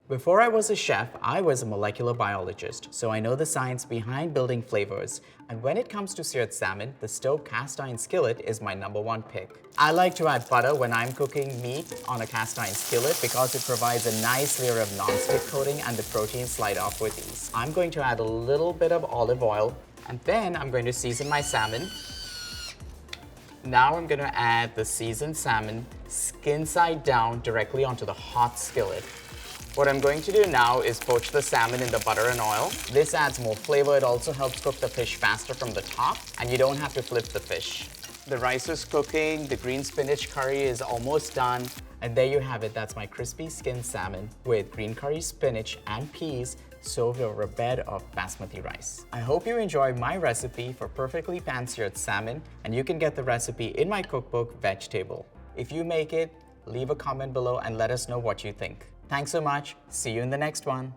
Before I was a chef, I was a molecular biologist, so I know the science behind building flavors. And when it comes to seared salmon, the STAUB cast iron skillet is my #1 pick. I like to add butter when I'm cooking meat on a cast iron skillet because it provides a nice layer of non-stick coating and the proteins slide off with ease. I'm going to add a little bit of olive oil and then I'm going to season my salmon. Now I'm going to add the seasoned salmon skin side down directly onto the hot skillet. What I'm going to do now is poach the salmon in the butter and oil. This adds more flavor. It also helps cook the fish faster from the top, and you don't have to flip the fish. The rice is cooking, the green spinach curry is almost done, and there you have it. That's my crispy skinned salmon with green curry spinach and peas served over a bed of basmati rice. I hope you enjoy my recipe for perfectly pan-seared salmon, and you can get the recipe in my cookbook, Vegetable. If you make it, leave a comment below and let us know what you think. Thanks so much. See you in the next one.